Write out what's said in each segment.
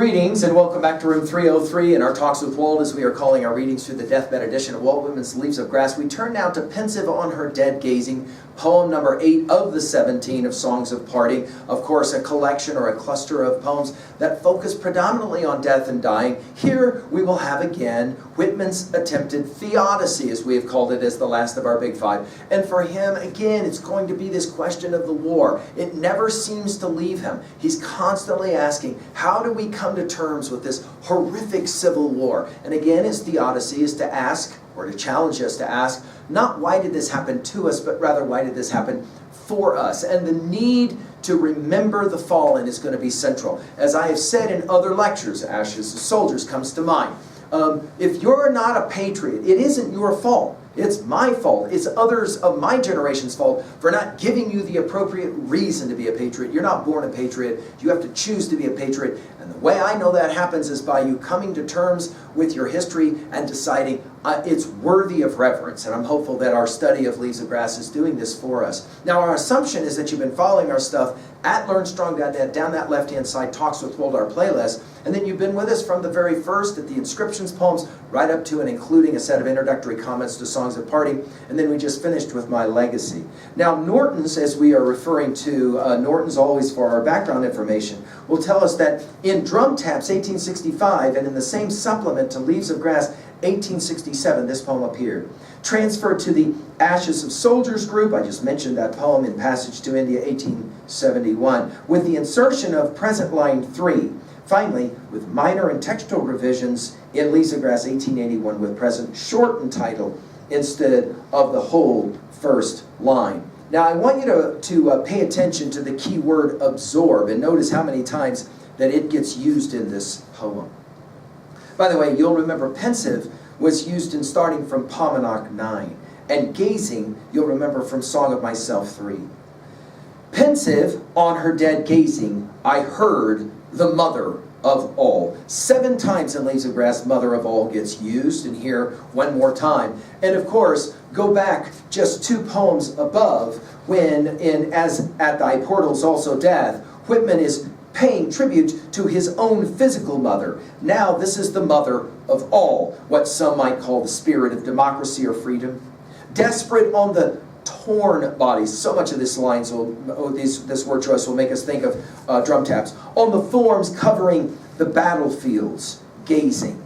Greetings and welcome back to room 303 in our Talks with Walt, as we are calling our readings through the deathbed edition of Walt Whitman's Leaves of Grass. We turn now to Pensive on Her Dead Gazing, poem number 8 of the 17 of Songs of Parting. Of course, a collection or a cluster of poems that focus predominantly on death and dying. Here we will have again Whitman's attempted theodicy, as we have called it, as the last of our big five. And for him, again, it's going to be this question of the war. It never seems to leave him. He's constantly asking, how do we come to terms with this horrific civil war? And again, his theodicy is to ask, or to challenge us to ask, not why did this happen to us, but rather why did this happen for us? And the need to remember the fallen is going to be central. As I have said in other lectures, Ashes of Soldiers comes to mind. If you're not a patriot, it isn't your fault. It's my fault. It's others of my generation's fault for not giving you the appropriate reason to be a patriot. You're not born a patriot. You have to choose to be a patriot. And the way I know that happens is by you coming to terms with your history and deciding it's worthy of reverence. And I'm hopeful that our study of Leaves of Grass is doing this for us. Now, our assumption is that you've been following our stuff at LearnStrong.net, down that left-hand side, Talks with Walt, our playlist. And then you've been with us from the very first at the inscriptions poems, right up to and including a set of introductory comments to Songs of Parting. And then we just finished with My Legacy. Now, Norton's, as we are referring to, Norton's always for our background information, will tell us that in Drum Taps 1865 and in the same supplement to Leaves of Grass 1867, this poem appeared. Transferred to the Ashes of Soldiers group, I just mentioned that poem in Passage to India 1871, with the insertion of present line 3. Finally, with minor and textual revisions in Leaves of Grass 1881 with present shortened title instead of the whole first line. Now I want you to pay attention to the key word absorb and notice how many times that it gets used in this poem. By the way, you'll remember pensive was used in starting from Paumanok 9, and gazing you'll remember from Song of Myself 3. Pensive on her dead gazing, I heard the mother of all. 7 times in Leaves of Grass, mother of all gets used, and here one more time. And of course, go back just 2 poems above, when in As at Thy Portals Also Death, Whitman is paying tribute to his own physical mother. Now this is the mother of all, what some might call the spirit of democracy or freedom. Desperate on the torn bodies. So much of this this word choice will make us think of Drum Taps. On the forms covering the battlefields, gazing.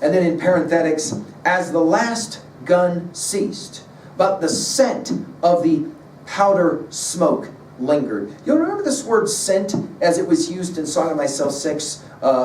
And then in parenthetics, as the last gun ceased, but the scent of the powder smoke lingered. You'll remember this word scent as it was used in Song of Myself 6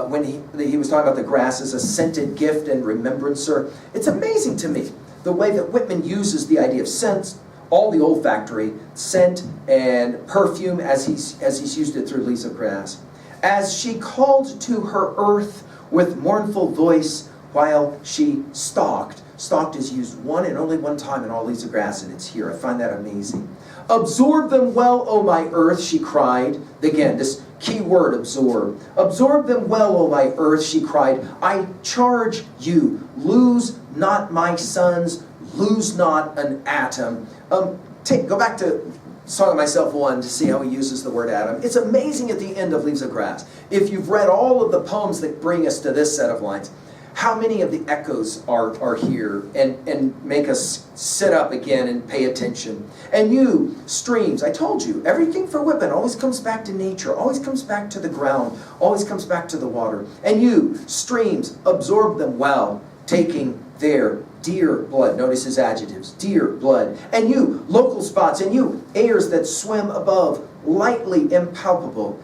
when he was talking about the grass as a scented gift and remembrancer. It's amazing to me the way that Whitman uses the idea of scent, all the olfactory, scent and perfume as he's used it through Leaves of Grass. As she called to her earth with mournful voice while she stalked. Stalked is used one and only one time in all Leaves of Grass, and it's here. I find that amazing. Absorb them well, O my earth, she cried. Again, this key word, absorb. Absorb them well, O my earth, she cried. I charge you, lose not my sons, lose not an atom. Go back to Song of Myself 1 to see how he uses the word atom. It's amazing at the end of Leaves of Grass. If you've read all of the poems that bring us to this set of lines, how many of the echoes are here and make us sit up again and pay attention. And you, streams, I told you, everything for Whitman always comes back to nature, always comes back to the ground, always comes back to the water. And you, streams, absorb them well, taking their dear blood. Notice his adjectives, dear blood. And you, local spots, and you, airs that swim above, lightly impalpable.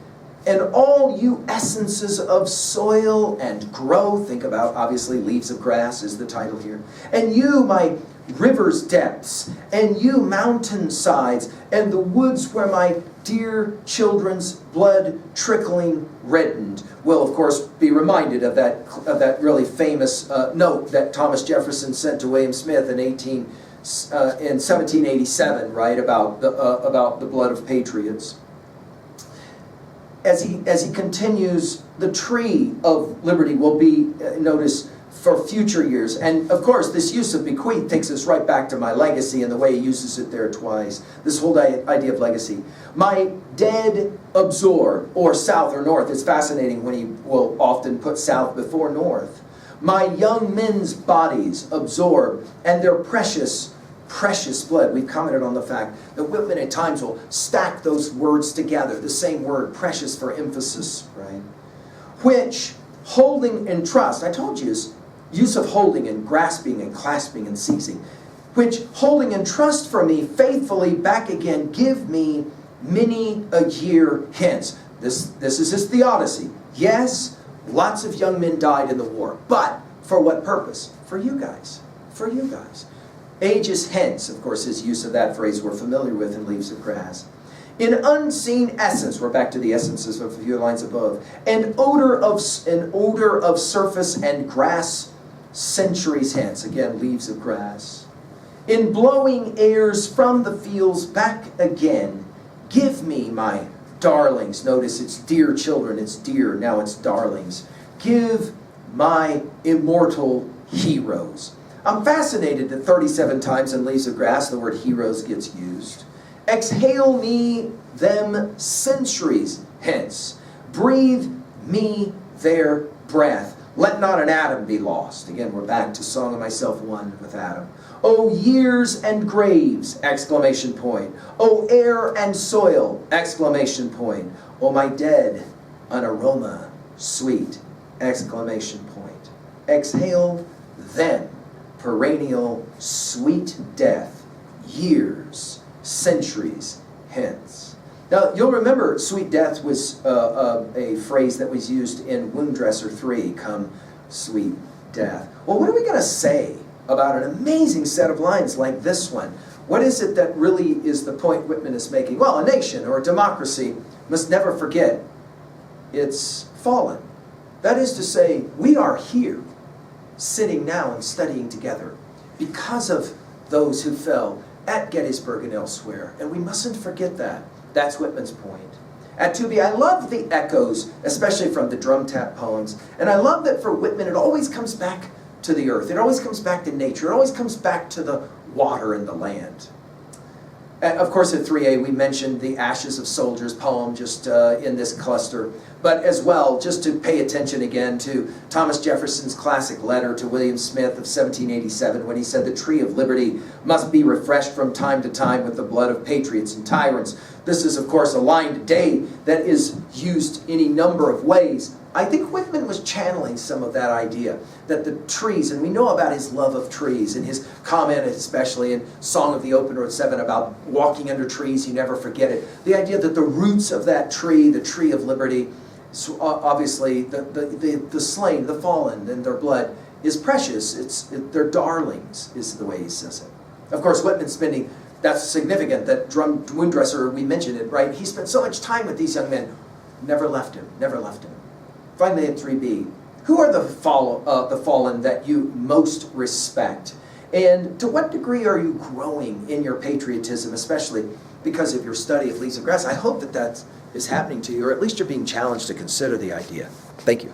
And all you essences of soil and growth, think about, obviously, Leaves of Grass is the title here. And you, my river's depths, and you, mountain sides, and the woods where my dear children's blood trickling reddened. Will, of course, be reminded of that really famous note that Thomas Jefferson sent to William Smith in 1787, right, about the blood of patriots. As he continues, the tree of liberty will be, notice, for future years. And of course, this use of bequeath takes us right back to my legacy and the way he uses it there twice. This whole idea of legacy. My dead absorb, or south or north. It's fascinating when he will often put south before north. My young men's bodies absorb, and their precious blood. We've commented on the fact that Whitman at times will stack those words together, the same word, precious, for emphasis, right? Which, holding in trust, I told you, is use of holding and grasping and clasping and seizing, which, holding in trust for me, faithfully back again, give me many a year hence. This is his theodicy. Yes, lots of young men died in the war, but for what purpose? For you guys. For you guys. Ages hence, of course, his use of that phrase we're familiar with in Leaves of Grass. In unseen essence, we're back to the essences of a few lines above, an odor of surface and grass centuries hence, again, Leaves of Grass. In blowing airs from the fields back again, give me my darlings. Notice it's dear children, it's dear, now it's darlings. Give my immortal heroes. I'm fascinated that 37 times in Leaves of Grass the word heroes gets used. Exhale me them centuries hence. Breathe me their breath. Let not an atom be lost. Again, we're back to Song of Myself one with Adam. O years and graves! Exclamation point. O air and soil! Exclamation point. O my dead, an aroma sweet! Exclamation point. Exhale them. Perennial sweet death, years, centuries hence. Now, you'll remember sweet death was a phrase that was used in Wound Dresser 3, come sweet death. Well, what are we going to say about an amazing set of lines like this one? What is it that really is the point Whitman is making? Well, a nation or a democracy must never forget it's fallen. That is to say, we are here, sitting now and studying together because of those who fell at Gettysburg and elsewhere. And we mustn't forget that. That's Whitman's point. At 2B, I love the echoes, especially from the drum tap poems. And I love that for Whitman, it always comes back to the earth. It always comes back to nature. It always comes back to the water and the land. Of course, at 3A, we mentioned the Ashes of Soldiers poem just in this cluster. But as well, just to pay attention again to Thomas Jefferson's classic letter to William Smith of 1787 when he said the tree of liberty must be refreshed from time to time with the blood of patriots and tyrants. This is, of course, a line today that is used in a number of ways. I think Whitman was channeling some of that idea, that the trees, and we know about his love of trees, and his comment especially in Song of the Open Road 7 about walking under trees, you never forget it. The idea that the roots of that tree, the tree of liberty, so obviously the slain, the fallen, and their blood is precious. They're darlings, is the way he says it. Of course, Whitman's spending, that's significant, that wound dresser, we mentioned it, right? He spent so much time with these young men, never left him, never left him. Finally, at 3B, who are the fallen that you most respect? And to what degree are you growing in your patriotism, especially because of your study of Leaves of Grass? I hope that that is happening to you, or at least you're being challenged to consider the idea. Thank you.